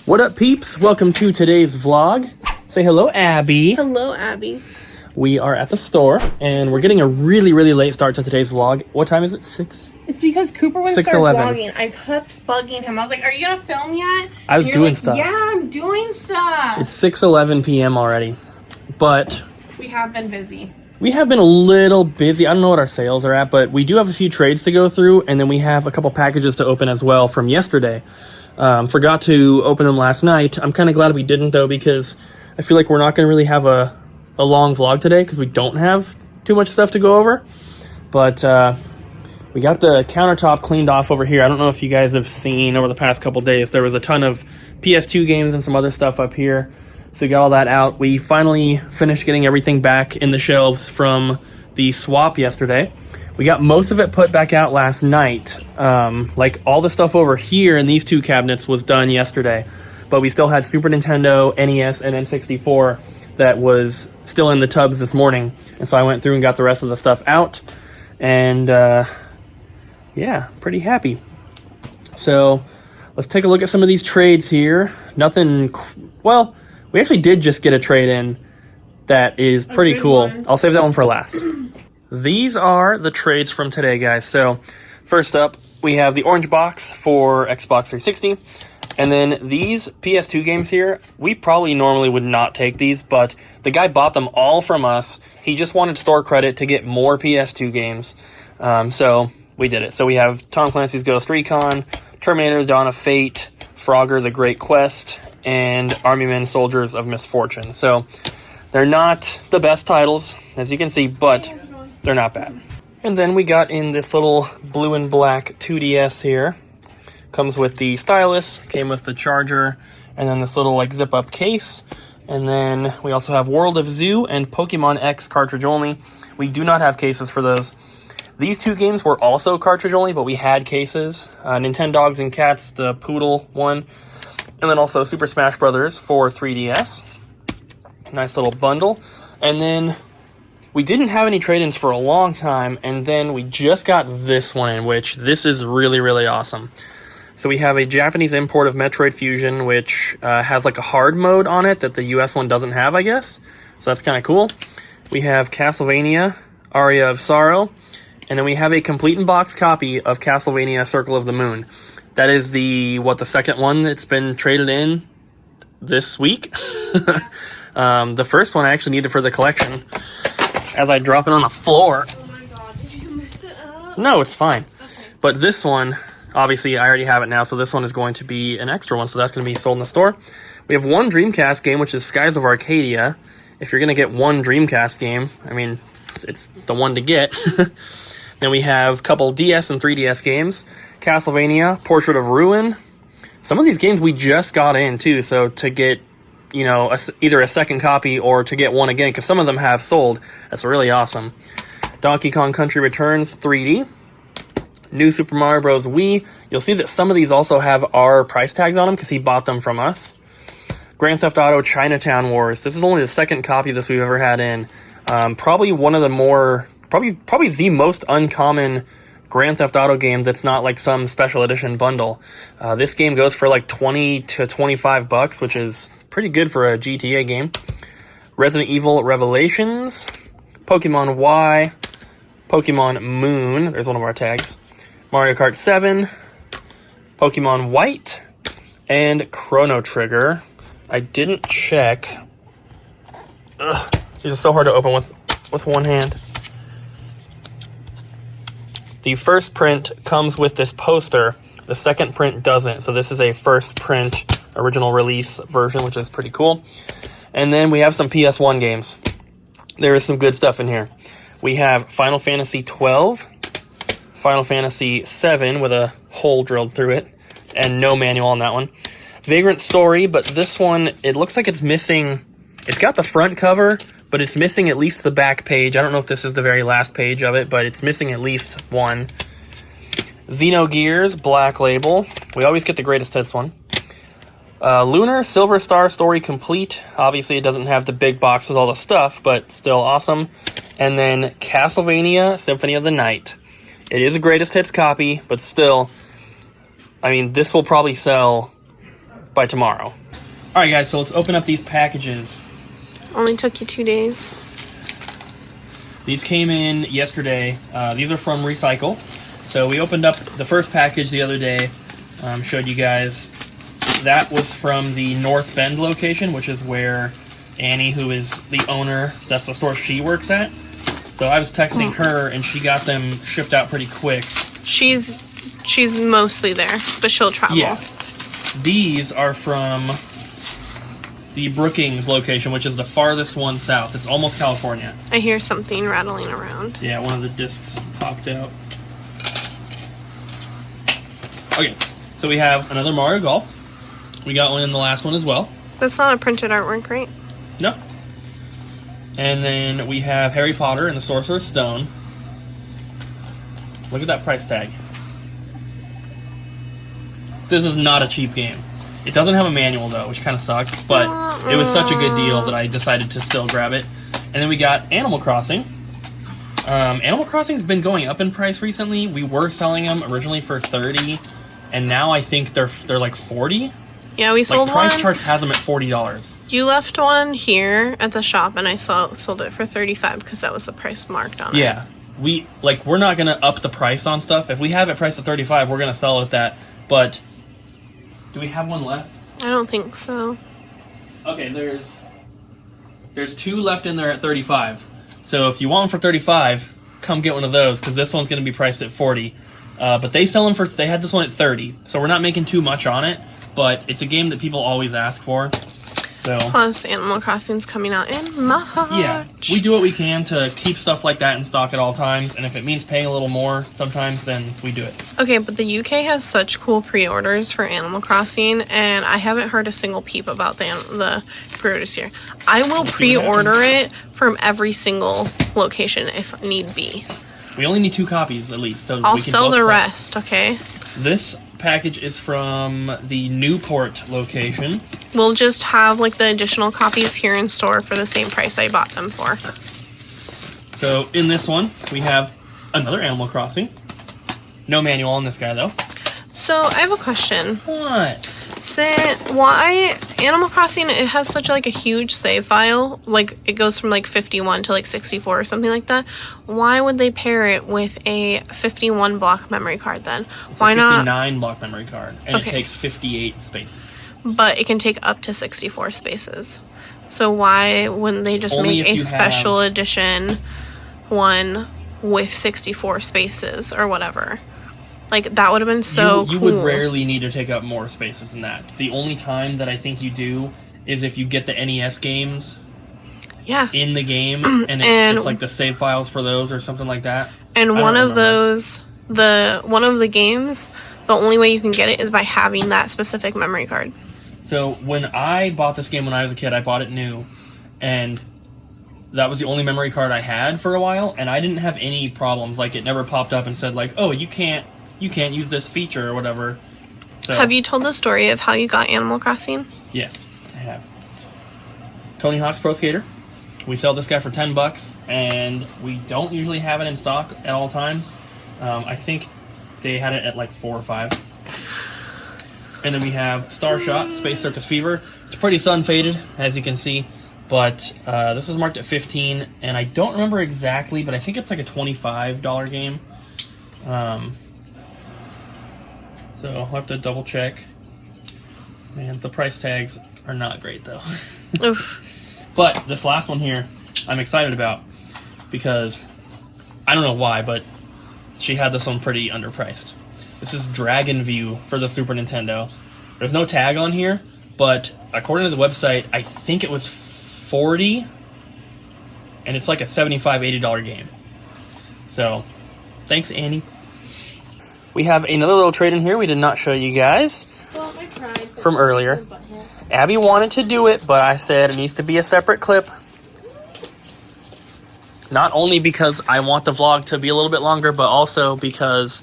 What up, peeps? Welcome to today's vlog. Say hello, Abby. Hello, Abby. We are at the store, and we're getting a really late start to today's vlog. What time is it? 6? It's because Cooper wouldn't start 6:11. vlogging. I kept bugging him. I was like, are you going to film yet? I was doing stuff. Yeah, I'm doing stuff. It's 6:11 p.m. already, but We have been busy. we have been a little busy. I don't know what our sales are at, but we do have a few trades to go through, and then we have a couple packages to open as well from yesterday. Forgot to open them last night. I'm kind of glad we didn't, though, because I feel like we're not going to really have a long vlog today because we don't have too much stuff to go over. But we got the countertop cleaned off over here. I don't know if you guys have seen over the past couple days, there was a ton of PS2 games and some other stuff up here. So we got all that out. We finally finished getting everything back in the shelves from the swap yesterday. We got most of it put back out last night. Like all the stuff over here in these two cabinets was done yesterday. But we still had Super Nintendo, NES, and N64 that was still in the tubs this morning. And so I went through and got the rest of the stuff out. And yeah, pretty happy. So let's take a look at some of these trades here. Nothing, well, we actually did just get a trade in that is pretty cool. I'll save that one for last. These are the trades from today, guys. So first up, we have the orange box for Xbox 360. And then these PS2 games here, we probably normally would not take these, but the guy bought them all from us. He just wanted store credit to get more PS2 games. So we did it. So we have Tom Clancy's Ghost Recon, Terminator: Dawn of Fate, Frogger: The Great Quest, and Army Men: Soldiers of Misfortune. So they're not the best titles, as you can see, but they're not bad. And then we got in this little blue and black 2DS here. Comes with the stylus, came with the charger, and then this little like zip up case. And then we also have World of Zoo and Pokemon X cartridge only. We do not have cases for those. These two games were also cartridge only, but we had cases. Nintendogs and Cats, the Poodle one. And then also Super Smash Bros. For 3DS. Nice little bundle. And then we didn't have any trade-ins for a long time, and then we just got this one in, which this is really awesome. So we have a Japanese import of Metroid Fusion, which has like a hard mode on it that the US one doesn't have, I guess. So that's kind of cool. We have Castlevania, Aria of Sorrow, and then we have a complete in-box copy of Castlevania Circle of the Moon. That is the second one that's been traded in this week. The first one I actually needed for the collection. As I drop it on the floor. Oh my god, did you mess it up? No, it's fine. Okay. But this one, obviously, I already have it now, so this one is going to be an extra one, so that's going to be sold in the store. We have one Dreamcast game, which is Skies of Arcadia. If you're going to get one Dreamcast game, I mean, it's the one to get. Then we have a couple DS and 3DS games. Castlevania, Portrait of Ruin. Some of these games we just got in, too, so to get, you know, either a second copy or to get one again, because some of them have sold. That's really awesome. Donkey Kong Country Returns 3D. New Super Mario Bros. Wii. You'll see that some of these also have our price tags on them because he bought them from us. Grand Theft Auto Chinatown Wars. This is only the second copy of this we've ever had in. Probably one of the more, probably the most uncommon Grand Theft Auto game that's not like some special edition bundle. This game goes for like 20 to 25 bucks, which is pretty good for a GTA game. Resident Evil Revelations, Pokemon Y, Pokemon Moon, there's one of our tags, Mario Kart 7, Pokemon White, and Chrono Trigger. I didn't check. Ugh, these are so hard to open with one hand. The first print comes with this poster. The second print doesn't, so this is a first print original release version, which is pretty cool. And then we have some PS1 games. There is some good stuff in here. We have Final Fantasy 12, Final Fantasy 7 with a hole drilled through it, and no manual on that one. Vagrant Story, but this one, it looks like it's missing, it's got the front cover, but it's missing at least the back page. I don't know if this is the very last page of it, but it's missing at least one. Xenogears, Black Label. We always get the greatest hits one. Lunar Silver Star Story Complete. Obviously, it doesn't have the big box with all the stuff, but still awesome. And then Castlevania Symphony of the Night. It is a greatest hits copy, but still, I mean, this will probably sell by tomorrow. All right, guys, so let's open up these packages. Only took you 2 days. These came in yesterday. These are from Recycle. So we opened up the first package the other day, showed you guys. That was from the North Bend location, which is where Annie, who is the owner, that's the store she works at. So I was texting her, and she got them shipped out pretty quick. She's mostly there, but she'll travel. Yeah. These are from the Brookings location, which is the farthest one south. It's almost California. I hear something rattling around. Yeah, one of the discs popped out. Okay, so we have another Mario Golf. We got one in the last one as well. That's not a printed artwork, right? No. And then we have Harry Potter and the Sorcerer's Stone. Look at that price tag. This is not a cheap game. It doesn't have a manual though, which kind of sucks, but it was such a good deal that I decided to still grab it. And then we got Animal Crossing. Animal Crossing's been going up in price recently. We were selling them originally for $30, and now I think they're like $40. Yeah, we sold Price one. Charts has them at $40. You left one here at the shop, and I sold it for $35 because that was the price marked on it. Yeah, we're not gonna up the price on stuff. If we have it priced at $35, we're gonna sell it at that. But do we have one left? I don't think so. Okay, there's 2 left in there at $35. So if you want one for $35, come get one of those, because this one's gonna be priced at $40. But they had this one at $30, so we're not making too much on it. But it's a game that people always ask for. So Plus, Animal Crossing's coming out in March. yeah, we do what we can to keep stuff like that in stock at all times. And if it means paying a little more sometimes, then we do it. Okay, but the UK has such cool pre-orders for Animal Crossing, and I haven't heard a single peep about the pre-orders here. I will pre-order it from every single location if need be. We only need 2 copies at least. So I'll sell the rest, okay? This package is from the Newport location. We'll just have like the additional copies here in store for the same price I bought them for. So in this one, we have another Animal Crossing. No manual on this guy though. So I have a question. What? Why Animal Crossing, it has such like a huge save file, like it goes from like 51 to like 64 or something like that. Why would they pair it with a 51 block memory card then? Why not 59 block memory card, and Okay. it takes 58 spaces. But it can take up to 64 spaces. So why wouldn't they just Only make if a you special have- edition one with 64 spaces or whatever? Like, that would have been so you cool. would rarely need to take up more spaces than that. The only time that I think you do is if you get the NES games Yeah. in the game, and it's like the save files for those or something like that. And I one don't of remember. one of the games, the only way you can get it is by having that specific memory card. So when I bought this game when I was a kid, I bought it new, and that was the only memory card I had for a while, and I didn't have any problems. Like, it never popped up and said like, oh, you can't use this feature or whatever. So, Have you told the story of how you got Animal Crossing? Yes, I have. Tony Hawk's Pro Skater. We sell this guy for $10, and we don't usually have it in stock at all times. I think they had it at like 4 or 5. And then we have Starshot Space Circus Fever. It's pretty sun faded, as you can see, but this is marked at $15, and I don't remember exactly, but I think it's like a $25 game. So I'll have to double check. Man, the price tags are not great though. Oof. But this last one here, I'm excited about because I don't know why, but she had this one pretty underpriced. This is Dragon View for the Super Nintendo. There's no tag on here, but according to the website, I think it was $40, and it's like a $75, $80 game. So, thanks, Annie. We have another little trade in here we did not show you guys Well, I tried. from earlier. Abby wanted to do it, but I said it needs to be a separate clip. Not only because I want the vlog to be a little bit longer, but also because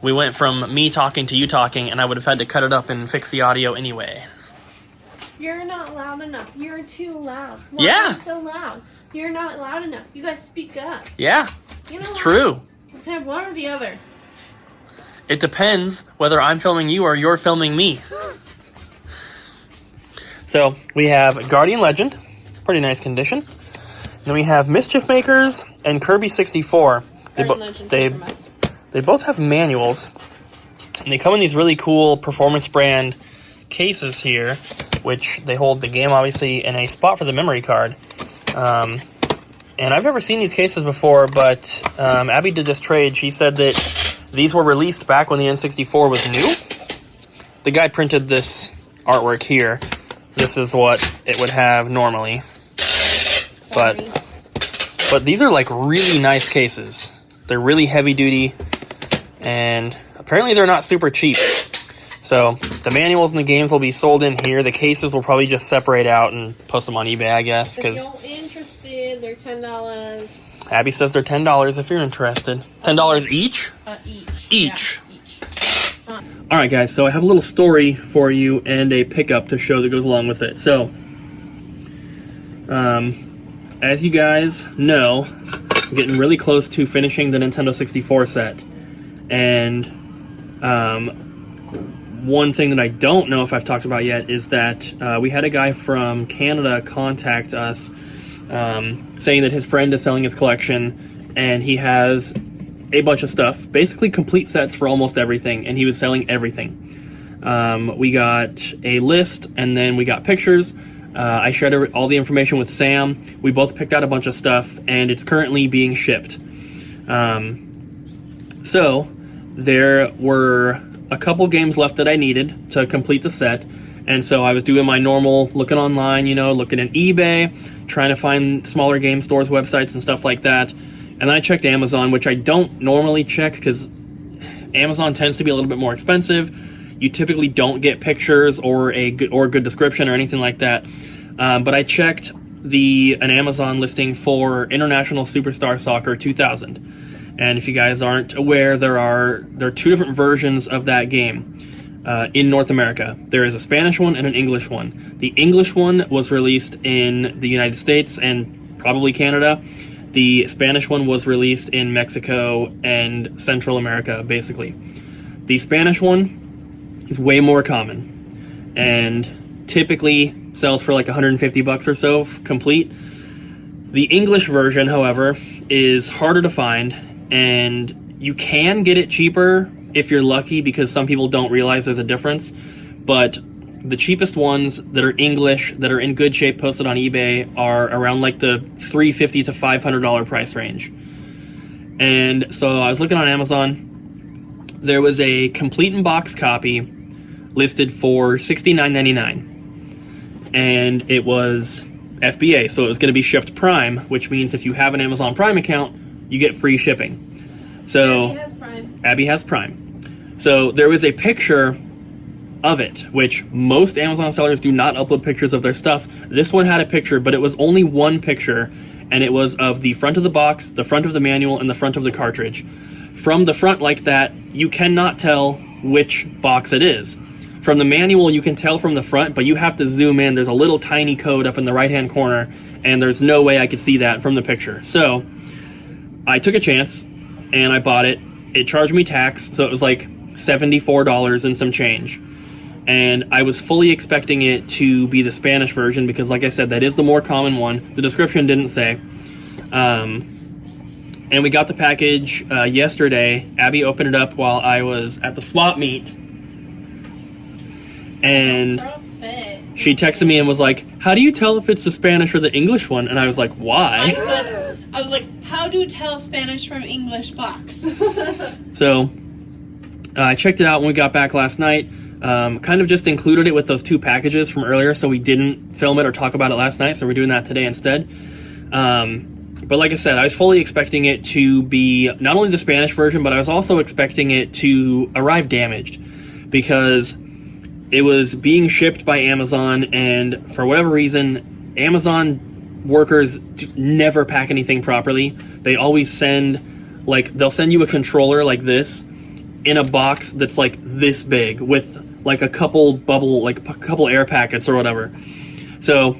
we went from me talking to you talking, and I would have had to cut it up and fix the audio anyway. You're not loud enough. You're too loud. Why Yeah. are you so loud? You're not loud enough. You guys speak up. Yeah, You know it's what? true. You can have one or the other. It depends whether I'm filming you or you're filming me. So we have Guardian Legend, pretty nice condition. Then we have Mischief Makers and Kirby 64. They both have manuals, and they come in these really cool performance brand cases here, which they hold the game obviously in a spot for the memory card. And I've never seen these cases before, but Abby did this trade. She said that these were released back when the N64 was new. The guy printed this artwork here. This is what it would have normally. But these are like really nice cases. They're really heavy duty, and apparently they're not super cheap. So the manuals and the games will be sold in here. The cases will probably just separate out and post them on eBay, I guess. If you're interested, they're $10. Abby says they're $10 if you're interested. $10 each? Each. Yeah, All right, guys. So I have a little story for you and a pickup to show that goes along with it. So, as you guys know, I'm getting really close to finishing the Nintendo 64 set, and one thing that I don't know if I've talked about yet is that we had a guy from Canada contact us saying that his friend is selling his collection, and he has a bunch of stuff, basically complete sets for almost everything, and he was selling everything. We got a list, and then we got pictures. I shared all the information with Sam. We both picked out a bunch of stuff, and it's currently being shipped. So there were a couple games left that I needed to complete the set, and so I was doing my normal looking online, looking at eBay, trying to find smaller game stores, websites, and stuff like that. And then I checked Amazon, which I don't normally check because Amazon tends to be a little bit more expensive. You typically don't get pictures or a good description or anything like that. But I checked an Amazon listing for International Superstar Soccer 2000. And if you guys aren't aware, there are two different versions of that game in North America. There is a Spanish one and an English one. The English one was released in the United States and probably Canada. The Spanish one was released in Mexico and Central America, basically. The Spanish one is way more common and typically sells for like $150 or so complete. The English version, however, is harder to find, and you can get it cheaper if you're lucky because some people don't realize there's a difference. But the cheapest ones that are English, that are in good shape, posted on eBay, are around like the $350 to $500 price range. And so I was looking on Amazon. There was a complete in box copy listed for $69.99, and it was FBA, so it was going to be shipped Prime, which means if you have an Amazon Prime account, you get free shipping. So Abby has Prime. So there was a picture of it, which most Amazon sellers do not upload pictures of their stuff. This one had a picture, but it was only one picture, and it was of the front of the box, the front of the manual, and the front of the cartridge. From the front like that, you cannot tell which box it is. From the manual, you can tell from the front, but you have to zoom in. There's a little tiny code up in the right-hand corner, and there's no way I could see that from the picture. So I took a chance, and I bought it. It charged me tax, so it was like $74 and some change. And I was fully expecting it to be the Spanish version because, like I said, that is the more common one. The description didn't say. And we got the package yesterday. Abby opened it up while I was at the swap meet. And she texted me and was like, "How do you tell if it's the Spanish or the English one?" And I was like, "Why?" I was like, "How do you tell Spanish from English box?" So I checked it out when we got back last night. Kind of just included it with those two packages from earlier, so we didn't film it or talk about it last night, so we're doing that today instead. But like I said, I was fully expecting it to be not only the Spanish version, but I was also expecting it to arrive damaged because it was being shipped by Amazon, and for whatever reason, Amazon workers never pack anything properly. They always send, they'll send you a controller like this in a box that's like this big with like a couple air packets or whatever. So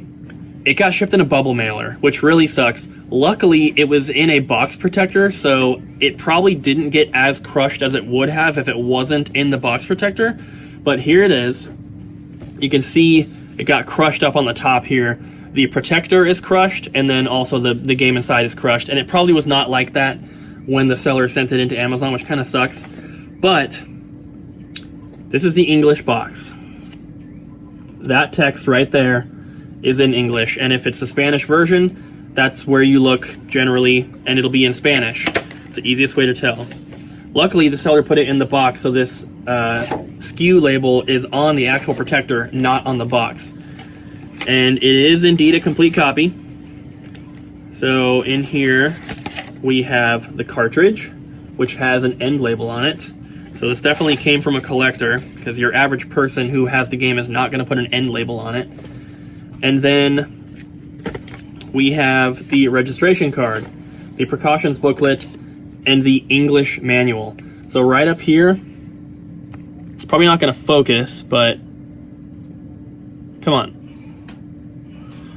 it got shipped in a bubble mailer, which really sucks. Luckily, it was in a box protector, so it probably didn't get as crushed as it would have if it wasn't in the box protector. But here it is. You can see it got crushed up on the top here. The protector is crushed, and then also the game inside is crushed. And it probably was not like that when the seller sent it into Amazon, which kind of sucks. But this is the English box. That text right there is in English. And if it's the Spanish version, that's where you look generally, and it'll be in Spanish. It's the easiest way to tell. Luckily, the seller put it in the box, so this SKU label is on the actual protector, not on the box. And it is indeed a complete copy. So in here, we have the cartridge, which has an end label on it. So this definitely came from a collector, because your average person who has the game is not going to put an end label on it. And then we have the registration card, the precautions booklet, and the English manual. So right up here, it's probably not going to focus, but come on.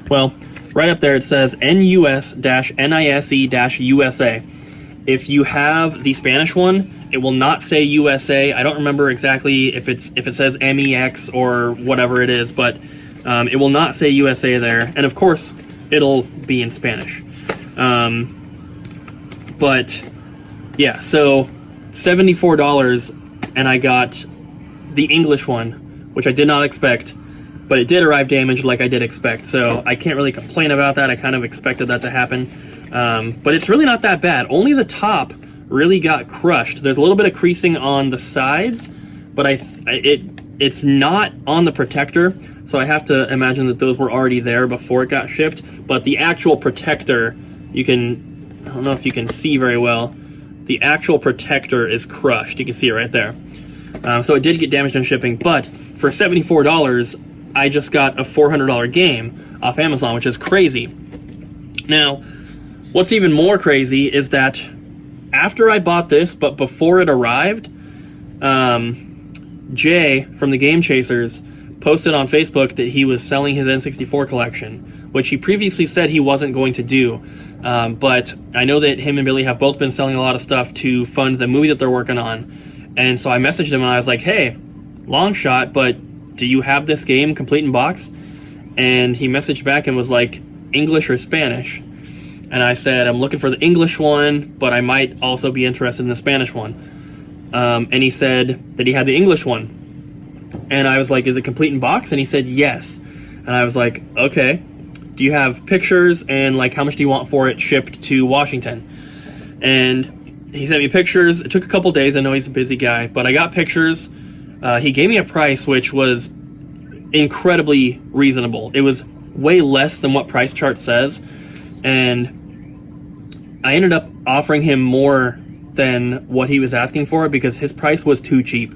Well, right up there it says NUS-NISE-USA. If you have the Spanish one, it will not say USA. I don't remember exactly if it says MEX or whatever it is, but it will not say USA there. And of course, it'll be in Spanish. But yeah, so $74, and I got the English one, which I did not expect, but it did arrive damaged like I did expect, so I can't really complain about that. I kind of expected that to happen, but it's really not that bad. Only the top really got crushed. There's a little bit of creasing on the sides, but it's not on the protector, so I have to imagine that those were already there before it got shipped. But the actual protector, I don't know if you can see very well, the actual protector is crushed. You can see it right there. So it did get damaged on shipping, but for $74, I just got a $400 game off Amazon, which is crazy. Now, what's even more crazy is that after I bought this, but before it arrived, Jay from the Game Chasers posted on Facebook that he was selling his N64 collection, which he previously said he wasn't going to do. But I know that him and Billy have both been selling a lot of stuff to fund the movie that they're working on. And so I messaged him and I was like, hey, long shot, but do you have this game complete in box? And he messaged back and was like, English or Spanish? And I said, I'm looking for the English one, but I might also be interested in the Spanish one. And he said that he had the English one. And I was like, is it complete in box? And he said, yes. And I was like, okay. Do you have pictures, and like how much do you want for it shipped to Washington? And he sent me pictures. It took a couple days. I know he's a busy guy, but I got pictures. He gave me a price which was incredibly reasonable. It was way less than what Price Chart says, and I ended up offering him more than what he was asking for because his price was too cheap.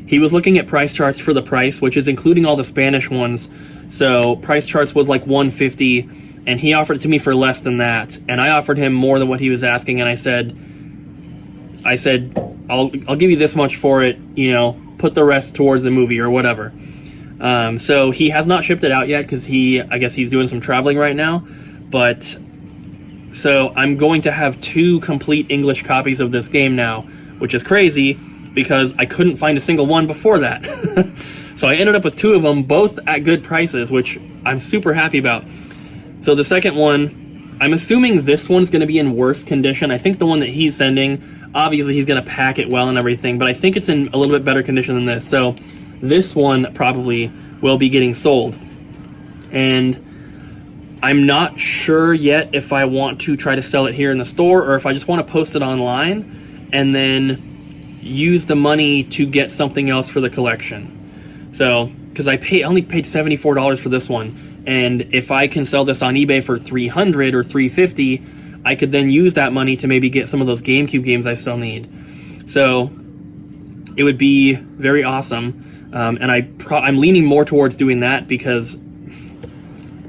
He was looking at Price Charts for the price, which is including all the Spanish ones. So Price Charts was like $150, and he offered it to me for less than that. And I offered him more than what he was asking, and I said, I'll give you this much for it. Put the rest towards the movie or whatever. So he has not shipped it out yet because I guess he's doing some traveling right now. But so I'm going to have 2 complete English copies of this game now, which is crazy because I couldn't find a single one before that. So I ended up with 2 of them, both at good prices, which I'm super happy about. So the second one, I'm assuming this one's going to be in worse condition. I think the one that he's sending, obviously he's going to pack it well and everything, but I think it's in a little bit better condition than this. So this one probably will be getting sold. And I'm not sure yet if I want to try to sell it here in the store or if I just want to post it online and then use the money to get something else for the collection. So, because I only paid $74 for this one, and if I can sell this on eBay for $300 or $350, I could then use that money to maybe get some of those GameCube games I still need. So, it would be very awesome, and I'm leaning more towards doing that because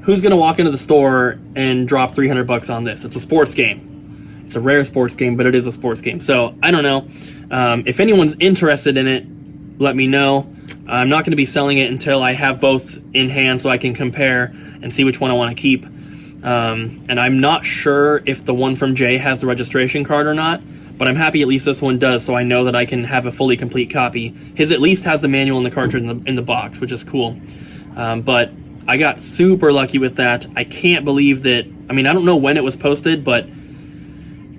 who's going to walk into the store and drop $300 on this? It's a sports game. It's a rare sports game, but it is a sports game. So, I don't know. If anyone's interested in it, let me know. I'm not going to be selling it until I have both in hand so I can compare and see which one I want to keep. And I'm not sure if the one from Jay has the registration card or not, but I'm happy at least this one does, so I know that I can have a fully complete copy. His at least has the manual and the cartridge in the box, which is cool. But I got super lucky with that. I can't believe that. I mean, I don't know when it was posted, but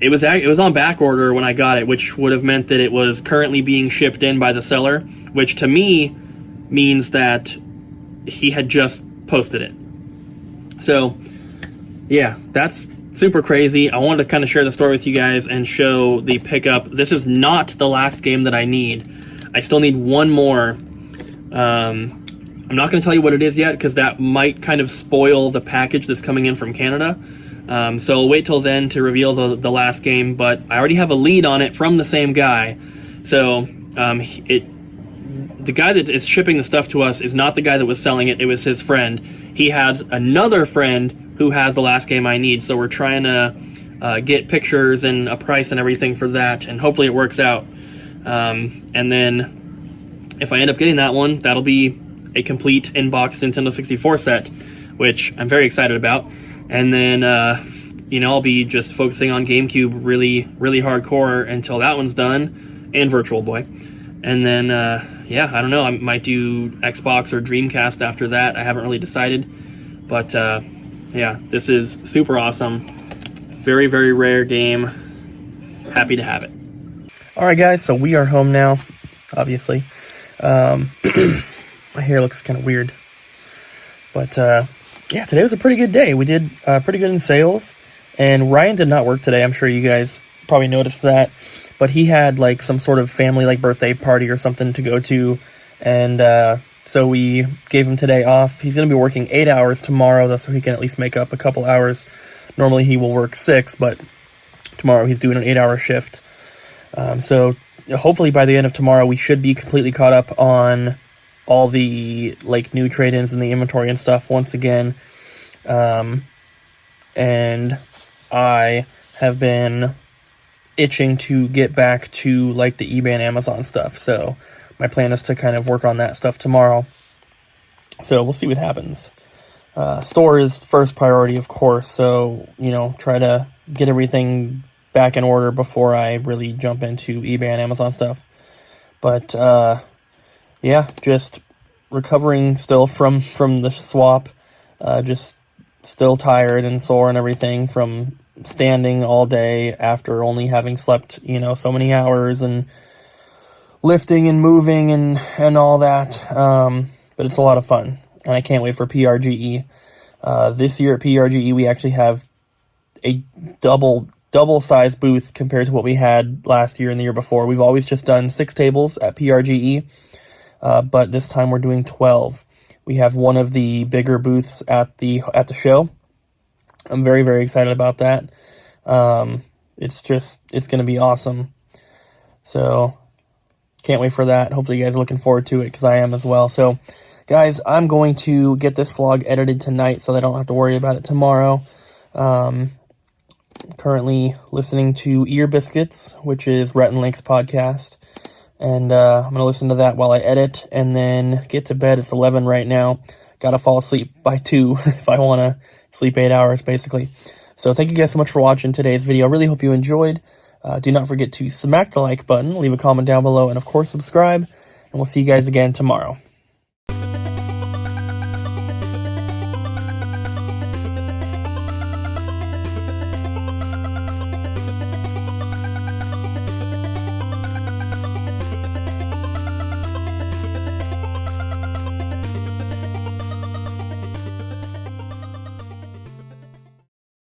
it was on back order when I got it, which would have meant that it was currently being shipped in by the seller, which to me means that he had just posted it. So, yeah, that's super crazy. I wanted to kind of share the story with you guys and show the pickup. This is not the last game that I need. I still need one more. I'm not going to tell you what it is yet, because that might kind of spoil the package that's coming in from Canada. So I'll wait till then to reveal the last game, but I already have a lead on it from the same guy. So the guy that is shipping the stuff to us is not the guy that was selling it. It was his friend. He had another friend who has the last game I need, so we're trying to get pictures and a price and everything for that, and hopefully it works out. And then if I end up getting that one, that'll be a complete in-box Nintendo 64 set, which I'm very excited about. And then, I'll be just focusing on GameCube really, really hardcore until that one's done, and Virtual Boy. And then, I don't know, I might do Xbox or Dreamcast after that. I haven't really decided. But, this is super awesome. Very, very rare game. Happy to have it. All right, guys, so we are home now, obviously. My hair looks kind of weird. But, today was a pretty good day. We did pretty good in sales. And Ryan did not work today. I'm sure you guys probably noticed that. But he had, some sort of family, birthday party or something to go to. And so we gave him today off. He's going to be working 8 hours tomorrow, though, so he can at least make up a couple hours. Normally he will work 6, but tomorrow he's doing an 8-hour shift. So hopefully by the end of tomorrow, we should be completely caught up on all the new trade-ins and the inventory and stuff once again. And I have been itching to get back to the eBay and Amazon stuff. So my plan is to kind of work on that stuff tomorrow. So we'll see what happens. Store is first priority, of course. So, try to get everything back in order before I really jump into eBay and Amazon stuff. But, just recovering still from the swap, just still tired and sore and everything from standing all day after only having slept, so many hours and lifting and moving and all that. But it's a lot of fun, and I can't wait for PRGE. This year at PRGE, we actually have a double size booth compared to what we had last year and the year before. We've always just done 6 tables at PRGE. But this time we're doing 12. We have one of the bigger booths at the show. I'm very, very excited about that. It's going to be awesome. So, can't wait for that. Hopefully you guys are looking forward to it, because I am as well. So, guys, I'm going to get this vlog edited tonight so that I don't have to worry about it tomorrow. Currently listening to Ear Biscuits, which is Rhett and Link's podcast. And I'm going to listen to that while I edit and then get to bed. It's 11 right now. Got to fall asleep by 2 if I want to sleep 8 hours, basically. So thank you guys so much for watching today's video. I really hope you enjoyed. Do not forget to smack the like button, leave a comment down below, and of course subscribe. And we'll see you guys again tomorrow.